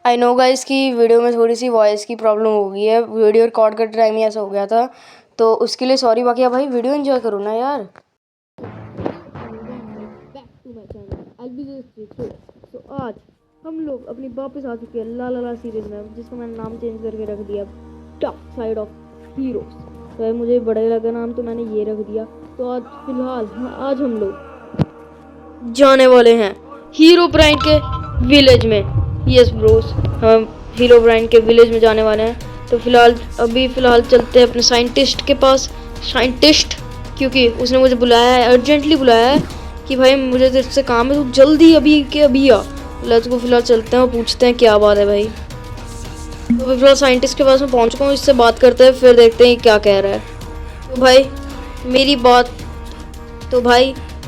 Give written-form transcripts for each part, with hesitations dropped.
I know guys कि video में थोड़ी सी वॉइस की प्रॉब्लम हो गई है। वीडियो रिकॉर्ड करते टाइम ही ऐसा हो गया था, तो उसके लिए सॉरी। बाकी भाई वीडियो एंजॉय करो ना यार। तो आज हम लोग अपनी वापस आ चुके हैं ला ला ला सीरीज में, जिसको मैंने नाम चेंज करके रख दिया डार्क साइड ऑफ हीरोज। तो भाई मुझे बड़ा लगा नाम, तो मैंने ये रख दिया। तो आज फिलहाल आज हम लोग जाने वाले हैं हीरो ब्राइन के विलेज में। यस ब्रोस, हम हीरो ब्राइन के विलेज में जाने वाले हैं। तो फिलहाल चलते हैं अपने साइंटिस्ट के पास। साइंटिस्ट, क्योंकि उसने मुझे बुलाया है, अर्जेंटली बुलाया है कि भाई मुझे तेरे से काम है, तू जल्दी अभी के अभी आ। लेट्स गो, फिलहाल चलते हैं और पूछते हैं क्या बात है भाई। तो फिलहाल साइंटिस्ट के पास मैं पहुंच चुका हूँ, इससे बात करते हैं, फिर देखते हैं क्या कह रहा है। तो भाई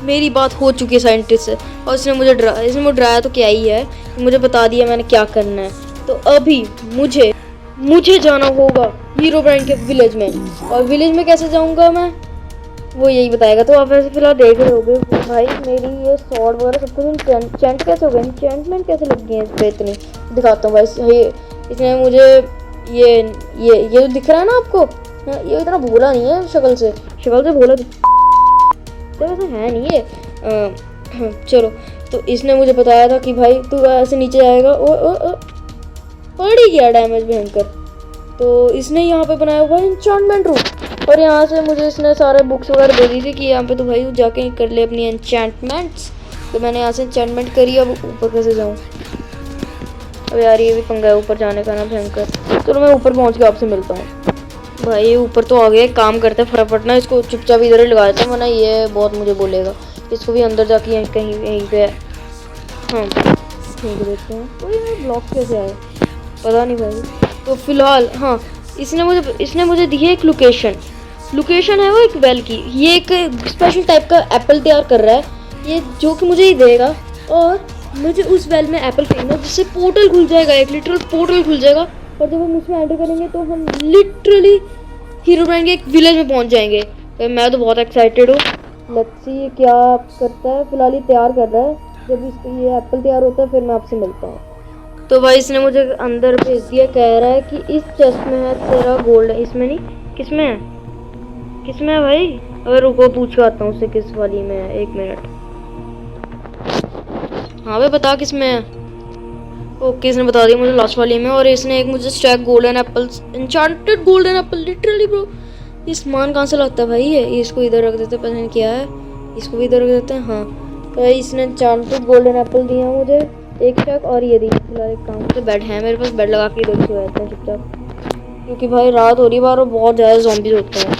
मेरी बात हो चुकी है साइंटिस्ट से, और इसने मुझे डराया तो क्या ही है, मुझे बता दिया मैंने क्या करना है। तो अभी मुझे जाना होगा हीरो ब्राइन के विलेज में, और विलेज में कैसे जाऊंगा मैं, वो यही बताएगा। तो आप ऐसे फिलहाल देख रहे होगे भाई, मेरी ये स्वॉर्ड वगैरह सब कुछ एंचेंट कैसे हो गए, एंचेंटमेंट कैसे लग गई है इस पे इतनी। दिखाता हूँ भाई, इसने मुझे ये दिख रहा है ना आपको, ये इतना भोला नहीं है शक्ल से भोला तो वैसे है नहीं ये। चलो, तो इसने मुझे बताया था कि भाई तू ऐसे नीचे जाएगा। ओ पड़ ही गया डैमेज भयंकर। तो इसने यहाँ पे बनाया हुआ है एन्चेंटमेंट रूम, और यहाँ से मुझे इसने सारे बुक्स वगैरह दे दी थी कि यहाँ पे तो भाई जाके कर ले अपनी एन्चेंटमेंट्स। तो मैंने यहाँ से एन्चेंटमेंट करी। अब ऊपर कैसे जाऊँ? अब यार ये भी पंगा है ऊपर जाने का ना भयंकर। चलो मैं ऊपर पहुँच के आपसे मिलता हूँ। भाई ऊपर तो आ गए, काम करते हैं फटाफट ना, इसको चुपचाप इधर ही लगा देते हैं, वरना ये बहुत मुझे बोलेगा। इसको भी अंदर जाके यहीं पे हाँ फेंक देते हैं। कोई ब्लॉक कैसे आए पता नहीं भाई। तो फिलहाल हाँ, इसने मुझे दी है एक लोकेशन है वो एक वेल की। ये एक स्पेशल टाइप का एप्पल तैयार कर रहा है ये, जो कि मुझे ही देगा, और मुझे उस वेल में एप्पल फेंकना, जिससे पोर्टल खुल जाएगा, एक लिटरल पोर्टल खुल जाएगा। और जब हम उसमें एंटर करेंगे तो हम लिटरली हीरो ब्राइन के एक विलेज में पहुंच जाएंगे। तो मैं तो बहुत एक्साइटेड हूँ। लेट्स सी क्या करता है। फिलहाल ये तैयार कर रहा है, जब इसका ये एप्पल तैयार होता है फिर मैं आपसे मिलता हूँ। तो भाई इसने मुझे अंदर भेज दिया, कह रहा है कि इस चेस्ट में है तेरा गोल्ड। इसमें नहीं, किसमें है भाई? अगर रुको पूछ के आता हूँ उससे किस वाली में है, 1 मिनट। हाँ भाई बता किस में है। ओके, इसने बता दिया मुझे लास्ट वाली में। और इसने एक मुझे stack golden apples, enchanted golden Apple, literally bro. ये सामान कहाँ से लगता है भाई? ये इसको इधर रख देते हैं, पता नहीं क्या है। इसको भी इधर रख देते हैं। हाँ, तो भाई इसने एन्चेंटेड गोल्डन एप्पल दिया मुझे, एक स्टैक, और ये दी। फिलहाल एक काम से बेड है मेरे पास, बेड लगा के इधर सो जाते हैं चुपचाप, क्योंकि भाई रात हो रही है बाहर और बहुत ज़्यादा ज़ॉम्बीज होते हैं।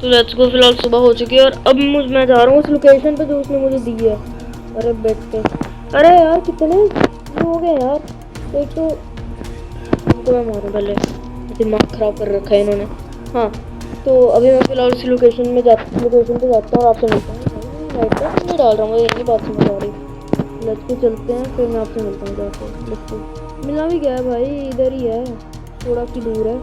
तो लेट्स गो, फिलहाल सुबह हो चुकी है, और अब मैं जा रहा हूँ उस लोकेशन पे जो उसने मुझे दी है। अरे बेड पे, अरे यार कितने हो गए यार। एक तो इनको मैं मारूं पहले, दिमाग खराब कर रखा है इन्होंने। हाँ, तो अभी मैं फिलहाल उसी लोकेशन पे जाता हूँ और आपसे मिलता हूँ। लाइट का नहीं डाल रहा हूँ, मुझे इतनी बात समझ आ रही। लेट्स को चलते हैं, फिर मैं आपसे मिलता हूँ जाके। लेट्स को मिलना भी क्या है भाई, इधर ही है, थोड़ा की दूर है।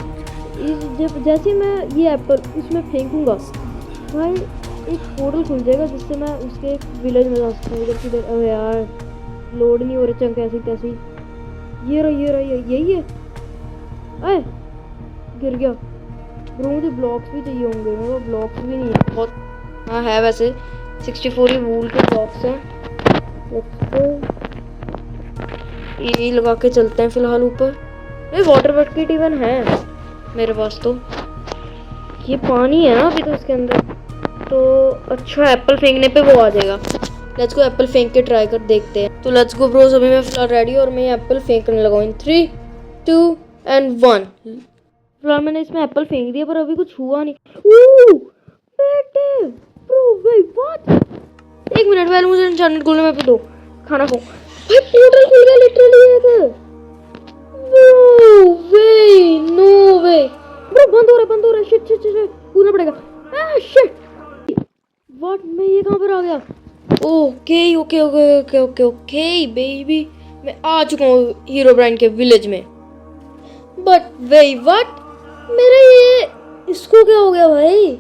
जैसे मैं ये एप्पल इसमें फेंकूंगा भाई, एक पोर्टल खुल जाएगा, जिससे मैं उसके एक विलेज में जा सकता हूँ। इधर किधर, अरे यार लोड नहीं हो रहे चंक ऐसी तैसी। ये रहा यही है। अरे गिर गया ब्रो, मुझे ब्लॉक्स भी चाहिए होंगे, मेरे पास ब्लॉक्स भी नहीं है बहुत। हाँ है वैसे 64 ही वूल के ब्लॉक्स हैं। यही लगा के चलते हैं फिलहाल ऊपर। ये वाटर बकेट इवन है मेरे पास। तो ये पानी है ना अभी तो इसके अंदर, तो अच्छा एप्पल फेंकने पे वो आ जाएगा। लेट्स गो, एप्पल फेंक के ट्राई कर देखते हैं। तो लेट्स गो ब्रोस, अभी मैं फिलहाल रेडी और मैं ये एप्पल फेंकने लगा हूँ। 3, 2 and 1। फिलहाल मैंने इसमें एप्पल फेंक दिया, पर अभी कुछ हुआ नहीं। बेटे ब्रो, वेट व्हाट, 1 मिनट पहले मुझे एन्चेंटेड गोल्डन एप्पल दो, खाना खाओ भाई। पोर्टल खुल गया लिटरली। नो वे ब्रो, बंद हो रहा है। शिट कूदना पड़ेगा। शिट व्हाट, मैं ये कहाँ पर आ गया? ओके बेबी, मैं आ चुका हूँ हीरो ब्राइन के विलेज में। बट वेट व्हाट, मेरा ये इसको क्या हो गया भाई?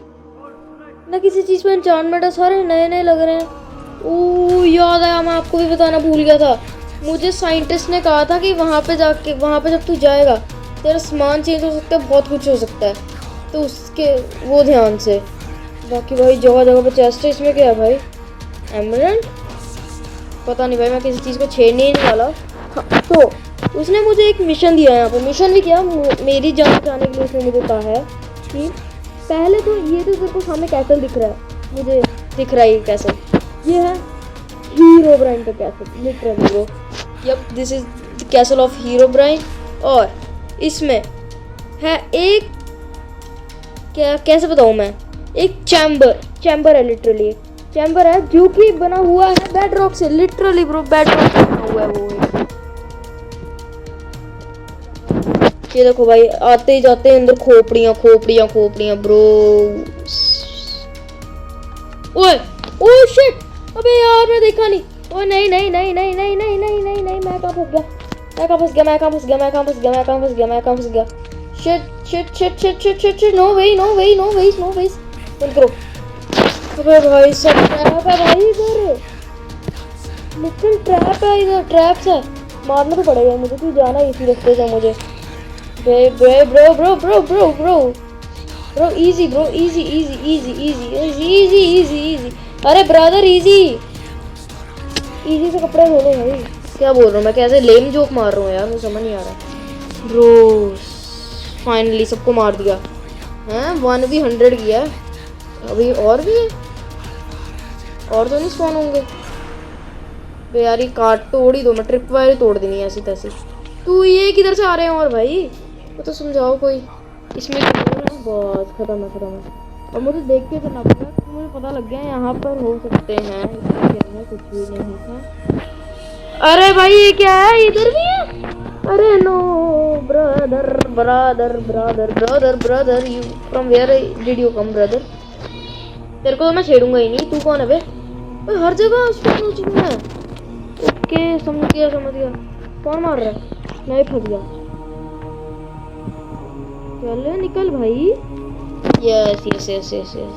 ना किसी चीज़ में एन्चेंटमेंट है, सारे नए लग रहे हैं। ओह याद आया, मैं आपको भी बताना भूल गया था। मुझे साइंटिस्ट ने कहा था कि वहाँ पे जब तू जाएगा तेरा सामान चेंज हो सकता है, बहुत कुछ हो सकता है, तो उसके वो ध्यान से। बाकी भाई जगह जगह पे चेस्ट है, इसमें क्या है भाई? एमरल्ड? पता नहीं भाई, मैं किसी चीज़ को छेड़ने ही नहीं वाला। हाँ, तो उसने मुझे एक मिशन दिया है यहाँ पे। मिशन भी क्या, मेरी जान बचाने के लिए उसने मुझे कहा है कि पहले तो ये तो तेरे को सामने कैसल दिख रहा है, मुझे दिख रहा है ये कैसल, ये है हीरोब्राइन का castle, literally bro. Yup, this is the castle of Herobrine. और इसमें है एक, क्या कैसे बताऊँ मैं, एक चैम्बर है, लिटरली चैम्बर है जो कि बना हुआ है बेडरॉक से, लिटरली ब्रो बेडरॉक से बना हुआ है वो। ये देखो भाई, आते ही जाते हैं अंदर खोपड़ियाँ खोपड़ियाँ खोपड़ियाँ ब्रो। ओए ओए शिट, अबे यार मैं देखा नहीं। ओए नहीं नहीं नहीं नहीं नहीं नहीं नहीं नहीं नहीं, मैं कहाँ फंस गया, मैं कहाँ फंस गया, मैं कहाँ फंस गया, मैं कहाँ फंस गया, मैं कहाँ फंस गया, मैं कहाँ फंस गया। Shit shit shit shit shit shit shit, no way no way no way no way, बंद करो। अबे भाई सब ट्रैप है भाई इधर, लिटिल ट्रैप है इधर, ट्रैप्स है, मारना तो पड़ेगा मुझे, तू जाना इसी रास्ते से मुझे। Bro bro bro bro bro bro bro easy bro, easy easy easy easy easy easy easy easy, अरे ब्रदर इजी इजी से कपड़े धो लो भाई। क्या बोल रहा हूँ मैं, कैसे लेम जोक मार रहा हूँ यार, मुझे समझ नहीं आ रहा। ब्रो फाइनली सबको मार दिया हैं, 1v100 किया। अभी और भी है, और तो नहीं स्पॉन होंगे बे यार, ये कार्ड तोड़ ही दो, मैं ट्रिप वायर तोड़ देनी है ऐसी तैसी। तू ये किधर से आ रहे हैं और भाई, वो तो समझाओ कोई। इसमें बहुत खत्म है, और मुझे देख के चलना पड़ा, तो मुझे पता लग गया यहाँ पर हो सकते हैं, इसमें कुछ भी नहीं है। अरे भाई ये क्या है, इधर भी है? अरे no brother brother brother brother brother, you from where did you come brother? तेरे को तो मैं छेड़ूंगा ही नहीं, तू कौन है बे? हर जगह स्पॉन हो चुकी है। ओके समझ गया समझ गया, कौन मार रहा है? मैं फंस गया। चल निकल भाई, yes yes yes yes yes.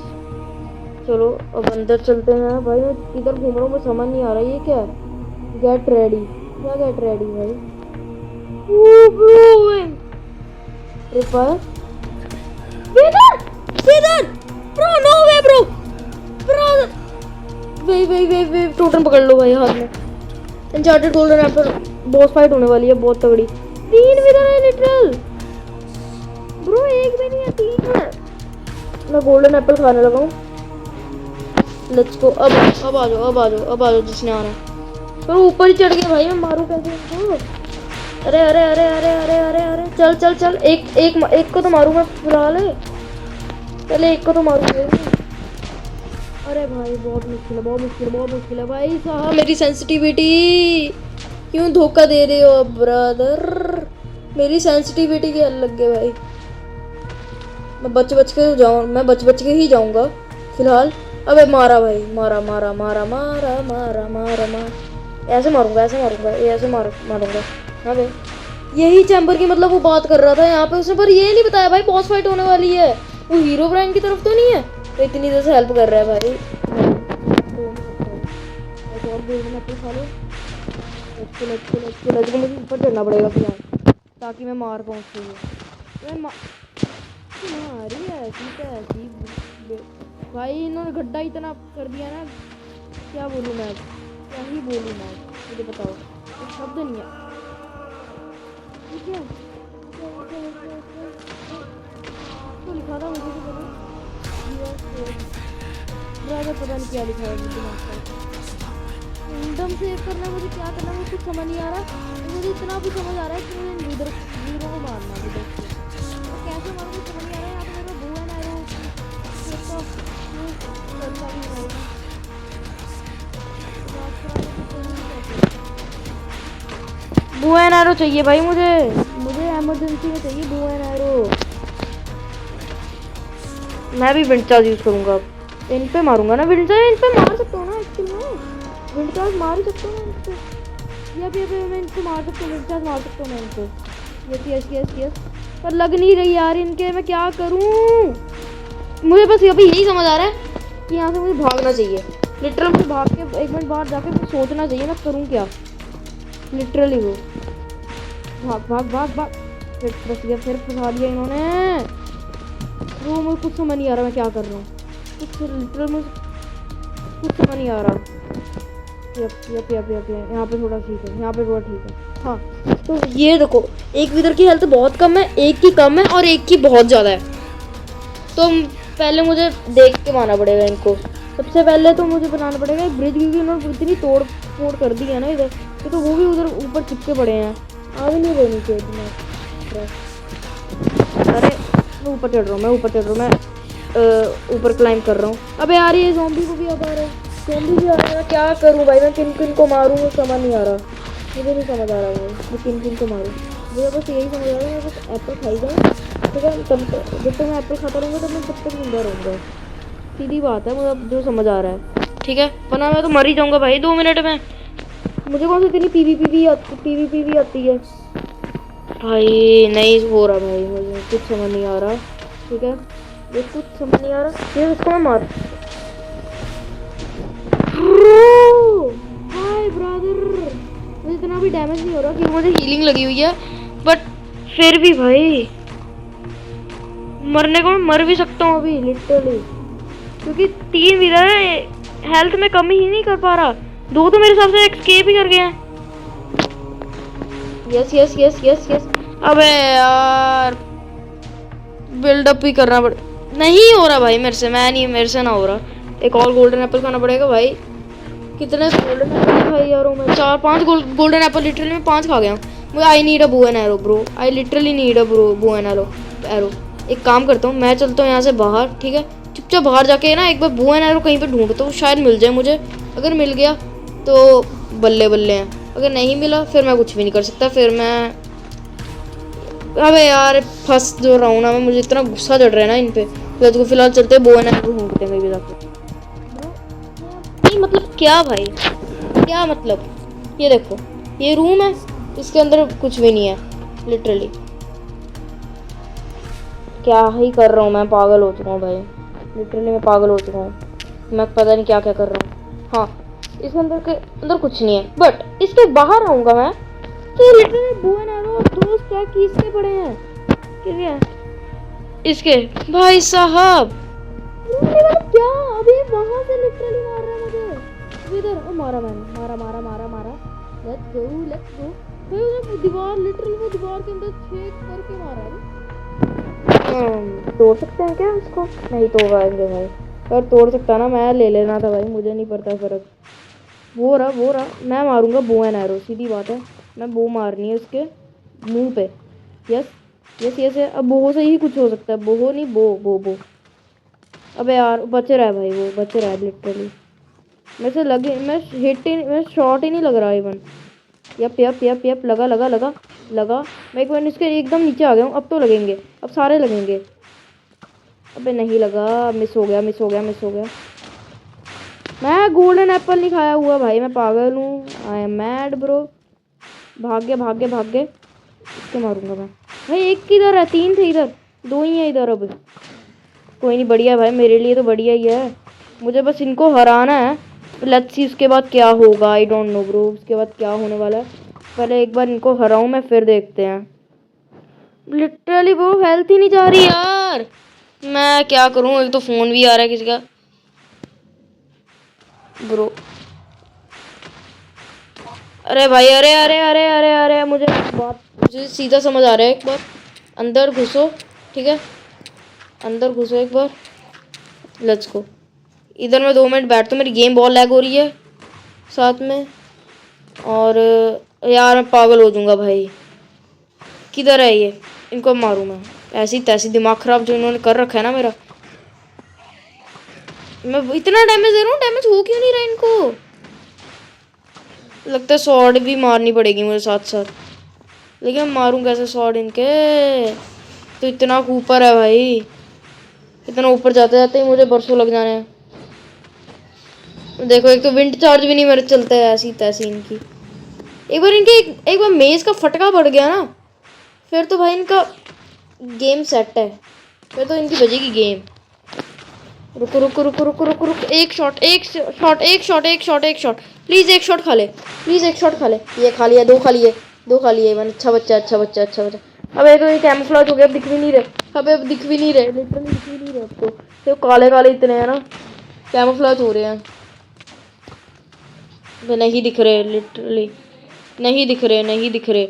चलो अब अंदर चलते हैं भाई, मैं किधर घूम रहा हूँ मुझे समझ नहीं आ रहा। ये क्या है? गेट रेडी, क्या गेट रेडी भाई? Bro no way bro bro, way टोटन पकड़ लो भाई हाथ में। Uncharted golden apple, boss fight होने वाली है बहुत तगड़ी। 3 विदर है लिटरल ब्रो, 1 भी नहीं है 3 है। मैं गोल्डन एप्पल खाने लगा हूँ, लेट्स गो। अब आ जाओ जिसने आना है। पर ऊपर ही चढ़ गया भाई, मैं मारूं कैसे इनको? अरे अरे अरे अरे अरे अरे अरे, चल चल चल, एक को तो मारूं मैं फिलहाल, पहले एक को तो मारूंगा। अरे भाई बहुत मुश्किल है भाई साहब, मेरी सेंसिटिविटी क्यों धोखा दे रहे हो ब्रदर? मेरी सेंसिटिविटी के अलग है भाई, मैं बच के ही जाऊंगा फिलहाल। अबे मारा भाई, मारा ऐसे मारूंगा अबे यही चैम्बर की मतलब वो बात कर रहा था यहाँ पे उसने, पर ये नहीं बताया भाई बॉस फाइट होने वाली है। वो हीरोब्राइन की तरफ तो नहीं है, तो इतनी देर से हेल्प कर रहा है भाई। और गोल्डन एप्पल खा लो, मुझे ऊपर चढ़ना पड़ेगा फिलहाल ताकि मैं मार पाऊँ उसको। मारी ऐसी भाई, इन्होंने गड्ढा इतना कर दिया ना, क्या बोलूँ मैं, क्या ही बोलूँ मैं, मुझे बताओ कुछ शब्द नहीं है। ठीक है तो लिखा था मुझे तो पता नहीं क्या लिखा है मुझे, किंगडम सेव करना, मुझे क्या करना मुझे कुछ समझ नहीं आ रहा। मुझे इतना भी समझ आ रहा है कि मुझे लीडर को मारना है, तो कैसे मारूँ समझ नहीं आ रहा है। यहाँ पे मेरा बुआ ना बुआ एंड एरो चाहिए भाई, मुझे इमरजेंसी में चाहिए बुआ एंड एरो। मैं भी विंड चार्ज यूज करूंगा, इन पे मारूंगा ना विंड चार्ज, इन पे मार सकता हूँ ना एक्चुअली में, विंड चार्ज मार ही सकता हूँ इन पे, या फिर मैं इनको मार सकता हूँ, विंड चार्ज मार सकता हूँ मैं इनको। यस पर लग नहीं रही यार इनके, मैं क्या करूँ? मुझे बस अभी यही समझ आ रहा है कि यहाँ से मुझे भागना चाहिए, लिटरल मुझे भाग के 1 मिनट बाहर जाके सोचना चाहिए मैं करूँ क्या। लिटरली वो। भाग भाग भाग भाग। फिर फंस गया, फिर फंसा दिया इन्होंने। वो मुझे कुछ समझ नहीं आ रहा मैं क्या कर रहा हूँ। कुछ लिटरल मुझे कुछ समझ नहीं आ रहा। यप यहाँ पे थोड़ा ठीक है, यहाँ पे थोड़ा ठीक है। हाँ तो ये देखो, एक विदर की हेल्थ बहुत कम है, एक की कम है और एक की बहुत ज़्यादा है। तो पहले मुझे देख के मारना पड़ेगा इनको। सबसे पहले तो मुझे बनाना पड़ेगा एक ब्रिज, क्योंकि उन्होंने इतनी तोड़ फोड़ कर दी है ना इधर, तो वो भी उधर ऊपर चिपके पड़े हैं। आ भी नहीं रहे नीचे। अरे मैं ऊपर चढ़ रहा हूँ, मैं ऊपर क्लाइंब कर रहा हूँ। अबे यार ये ज़ॉम्बी को भी आ रहा है, ज़ॉम्बी भी आ रहा है। क्या करूँ भाई, मैं किन किन को मारूँ वो समझ नहीं आ रहा। मुझे नहीं समझ आ रहा भाई मैं किन किन को मारूँ। मुझे बस यही समझ आ रहा है मैं बस एप्पल खाई जाऊँ, ठीक है। तब जब तक मैं एप्पल खाता रहूँगा तब मैं तब तक जिंदा रहूँगा। सीधी बात है, मुझे जो समझ आ रहा है, ठीक है। वरना मैं तो मर ही जाऊँगा भाई 2 मिनट में। मुझे कौन सी इतनी पीवीपी भी आती है भाई। नहीं हो रहा भाई, मुझे कुछ समझ नहीं आ रहा, ठीक है। ये कुछ समझ नहीं आ रहा। ये इसको मैं मार। हाय ब्रदर, मुझे इतना भी डैमेज नहीं हो रहा क्योंकि मुझे हीलिंग लगी हुई है, बट फिर भी भाई मरने को मैं मर भी सकता हूँ अभी लिटरली, क्योंकि 3 विदर है, हेल्थ में कमी ही नहीं कर पा रहा। 2 तो मेरे हिसाब से एस्केप ही कर गए हैं। Yes yes yes yes yes. अबे यार बिल्डअप ही करना पड़, नहीं हो रहा भाई मेरे से, मेरे से ना हो रहा। एक और गोल्डन एप्पल खाना पड़ेगा भाई। कितने गोल्डन एप्पल भाई यार, मैं 4-5 गोल्डन एप्पल लिटरली मैं 5 खा गया हूँ। मुझे I need a bow and arrow bro, I literally need a bow and arrow. एक काम करता हूँ, मैं चलता हूँ यहाँ से बाहर, ठीक है। चुपचाप बाहर जाके ना एक बार बो एंड एरो कहीं पे ढूंढता हूँ, शायद मिल जाए मुझे। अगर मिल गया तो बल्ले बल्ले हैं, अगर नहीं मिला फिर मैं कुछ भी नहीं कर सकता। फिर मैं अबे यार फंस जो रहा हूँ ना मैं, मुझे इतना गुस्सा चढ़ रहा है ना इन पे। तो फिलहाल चलते हैं बो एंड एरो ढूंढते हैं कहीं भी जाके। नहीं मतलब क्या भाई, क्या मतलब। ये देखो ये रूम है, इसके अंदर कुछ भी नहीं है लिटरली। क्या ही कर रहा हूँ मैं, पागल हो चुका हूँ भाई लिटरली, मैं पागल हो चुका हूँ। मैं पता नहीं क्या क्या कर रहा हूँ। हाँ इसके अंदर कुछ नहीं है, बट इसके बाहर आऊँगा मैं तो लिटरली बो एंड एरो और दोस्त क्या किसके पड़े हैं, ठीक है। इसके भाई साहब क्या अभी वहां से लिटरली मार रहा है मुझे इधर। मारा मैंने, मारा। लेट्स गो भाई। दीवार लिटरली वो दीवार के अंदर छेद करके मारा है। तोड़ सकते हैं क्या इसको? नहीं तोड़ पाएंगे भाई, पर तोड़ सकता ना, मैं ले लेना था भाई, मुझे नहीं पड़ता फर्क। वो रहा मैं मारूंगा बो एंड एरो, सीधी बात है। मैं बो मारनी है उसके मुंह पे। Yes yes yes. अब बो से ही कुछ हो सकता है, बो नहीं बो। अबे यार बच रहा है भाई, वो बच रहा है लिटरली। मेरे से लगे, मैं शॉट ही नहीं लग रहा इवन। यप लगा। मैं एक बार इसके एकदम नीचे आ गया हूँ, अब तो लगेंगे, अब सारे लगेंगे। अबे नहीं लगा, मिस हो गया। मैं गोल्डन एप्पल नहीं खाया हुआ भाई, मैं पागल हूँ। I am mad bro. भाग गए। इसके मारूंगा मैं भाई। एक किधर है, 3 थे इधर, 2 ही है इधर। अब कोई नहीं, बढ़िया भाई, मेरे लिए तो बढ़िया ही है। मुझे बस इनको हराना है। लेट्स सी उसके बाद क्या होगा, आई डोंट नो ब्रो, उसके बाद क्या होने वाला है। पहले एक बार इनको हराऊं मैं, फिर देखते हैं। लिटरली वो हेल्थ ही नहीं जा रही यार, मैं क्या करूं। एक तो फोन भी आ रहा है किसी का ब्रो। अरे भाई अरे मुझे सीधा समझ आ रहा है। एक बार अंदर घुसो, ठीक है, अंदर घुसो एक बार। Let's go. इधर मैं 2 मिनट बैठता हूँ, मेरी गेम बहुत लैग हो रही है साथ में। और यार मैं पागल हो जाऊंगा भाई। किधर है ये, इनको मारूं मैं ऐसी तैसी। दिमाग खराब जो इन्होंने कर रखा है ना मेरा। मैं इतना डैमेज दे रहा हूँ, डैमेज हो क्यों नहीं रहा इनको। लगता है स्वॉर्ड भी मारनी पड़ेगी मुझे साथ साथ, लेकिन मारूं कैसे स्वॉर्ड इनके। तो इतना ऊपर है भाई, इतना ऊपर जाते जाते ही मुझे बरसों लग जाने हैं। देखो एक तो विंड चार्ज भी नहीं मेरे चलते है, ऐसी तैसी इनकी। एक बार मेज का फटका पड़ गया ना, फिर तो भाई इनका गेम सेट है, फिर तो इनकी बजेगी गेम। रुको रुको रुको रुको रुको रुको, एक शॉट एक शॉट एक शॉट एक शॉट एक शॉट, प्लीज एक शॉट खा ले, प्लीज एक शॉट खा ले। ये खा लिया, दो खा लिए, दो खा लिए मैंने। अच्छा बच्चा अच्छा बच्चा अच्छा बच्चा। अब एक तो ये कैमोफ्लेज हो गया, अब दिख भी नहीं रहे, अब दिख भी नहीं रहे, लिटरली दिख भी नहीं रहे अब तो काले काले इतने हैं ना, कैमोफ्लेज हो रहे हैं। वे नहीं दिख रहे, लिटरली नहीं दिख रहे, नहीं दिख रहे।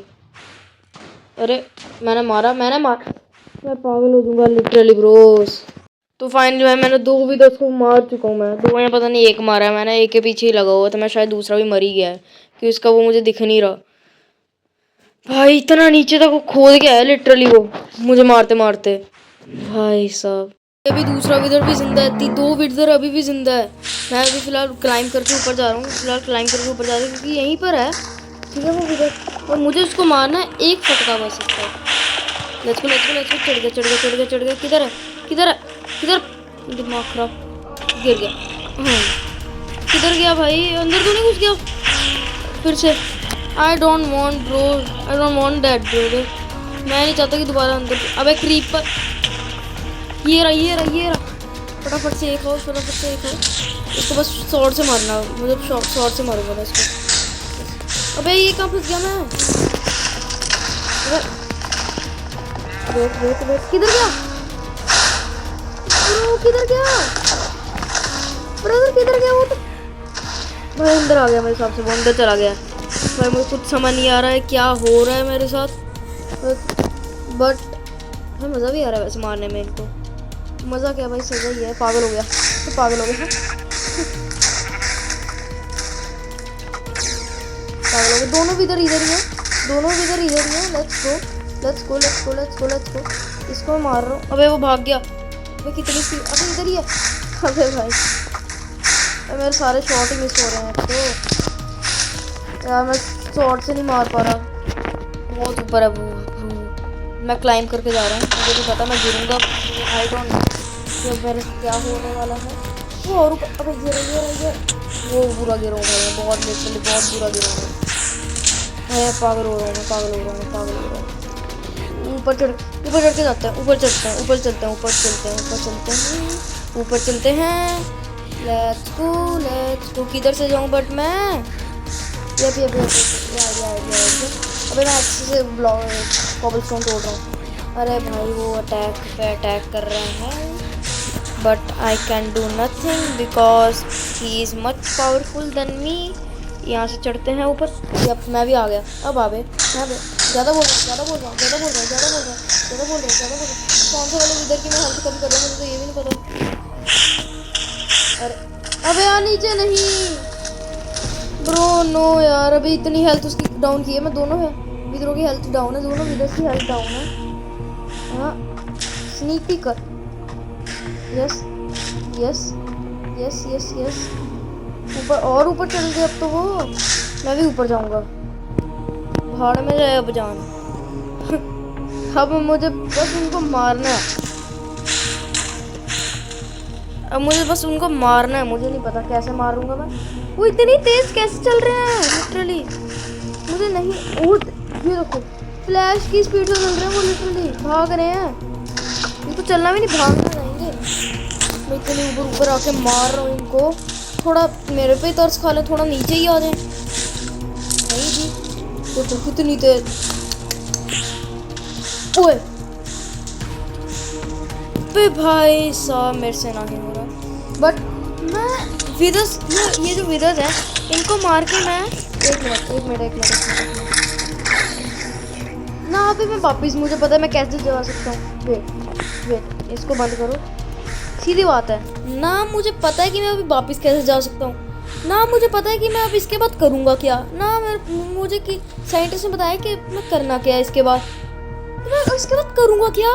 अरे मैंने मारा, मैं पागल हो जाऊंगा लिटरली ब्रोस। तो फाइनली मैंने दो भी 10 को मार चुका हूँ। मैं दो या पता नहीं एक मारा है मैंने, एक के पीछे ही लगा हुआ था मैं, शायद दूसरा भी मर ही गया है कि उसका वो मुझे दिख नहीं रहा। भाई इतना नीचे तक वो खोद गया है लिटरली वो मुझे मारते मारते। भाई साहब अभी दूसरा विदर भी जिंदा है, दो विदर अभी भी जिंदा है। मैं अभी फिलहाल क्लाइम करके ऊपर जा रहा हूँ, क्योंकि यहीं पर है, ठीक है वो विदर, और मुझे उसको मारना है एक फटका बस इसका। लेट्स गो चढ़ गया। किधर है दिमाग खराब, गिर गया। हाँ किधर गया भाई, अंदर तो नहीं घुस गया फिर से। I don't want that bro, मैं नहीं चाहता कि दोबारा अंदर। अबे क्रीपर, ये रहा। फटाफट से एक हो, इसको बस शॉर्ट से मारना, मुझे शॉर्ट से मारूंगा मैं इसको। अबे ये कहाँ फंस गया मैं। वेट किधर गया ब्रो, किधर गया वो तो। भाई अंदर आ गया मेरे हिसाब से, वो अंदर चला गया। भाई मुझे कुछ समझ नहीं आ रहा है क्या हो रहा है मेरे साथ, बट मज़ा भी आ रहा है वैसे मारने में। इनको मज़ा क्या भाई, सजा ही है। पागल हो गया। दोनों भी इधर ही हैं। Let's go. इसको मार रहा हूँ। अबे वो भाग गया। अबे कितनी स्पीड, अबे इधर ही है। अबे भाई मेरे सारे शॉट ही मिस हो रहे हैं तो यार, मैं शॉट से नहीं मार पा रहा, बहुत ऊपर है वो। मैं क्लाइंब करके जा रहा हूँ, मुझे तो पता मैं गिरूंगा। आई डोंट नो कि मेरे क्या होने वाला है। वो और ऊपर, अबे ये वो बुरा गिरा हूँ मैं, बहुत लिटरली बहुत बुरा गिरा हूँ मैं। पागल हो रहा हूँ। ऊपर चढ़ के जाते हैं, ऊपर चलते हैं। Let's go. किधर से जाऊँ बट मैं ये अबे मैं अच्छे से कॉबलस्टोन तोड़ रहा हूँ। अरे भाई वो अटैक कर रहे हैं, but I can do nothing because he is much powerful than me. यहाँ से चढ़ते हैं ऊपर। अब मैं भी आ गया। अब आवे ज़्यादा बोल रहा हूँ। कौन से वाले विदर की मैं हेल्प कम कर रहा हूँ, मुझे तो ये भी नहीं पता। अरे अबे यार नीचे नहीं ब्रो, नो यार। अभी इतनी हेल्थ उसकी डाउन की है मैं, दोनों है विदरों की हेल्थ डाउन है, दोनों विदर्स की हेल्थ डाउन है। हाँ स्नीक कर। यस ऊपर और ऊपर चल गए अब तो वो। मैं भी ऊपर जाऊंगा, भाड़ में जाए अब जान। अब मुझे बस उनको मारना है, मुझे नहीं पता कैसे मारूंगा मैं। वो इतनी तेज कैसे चल रहे हैं लिटरली, मुझे नहीं। ये देखो फ्लैश की स्पीड से चल रहे हैं वो, लिटरली भाग रहे हैं। इनको चलना भी नहीं, भागना जाएंगे। मैं इतनी ऊपर आके मार रहा हूँ इनको। थोड़ा मेरे पे तरस खा ले, थोड़ा नीचे ही आ जाए। नहीं जी देखो कितनी तेज। ओए पे भाई साहब मेरे से नहीं हो रहा, बट मैं विदर्स, ये जो विदर्स हैं इनको मार के मैं एक मिनट ना। अभी मैं वापिस, मुझे पता है मैं कैसे जा सकता हूँ। वेट इसको बंद करो। सीधी बात है ना, मुझे पता है कि मैं अभी वापस कैसे जा सकता हूँ ना, मुझे पता है कि मैं अब इसके बाद करूँगा क्या ना। मुझे कि साइंटिस्ट ने बताया कि मैं करना क्या है इसके बाद, मैं इसके बाद करूँगा क्या।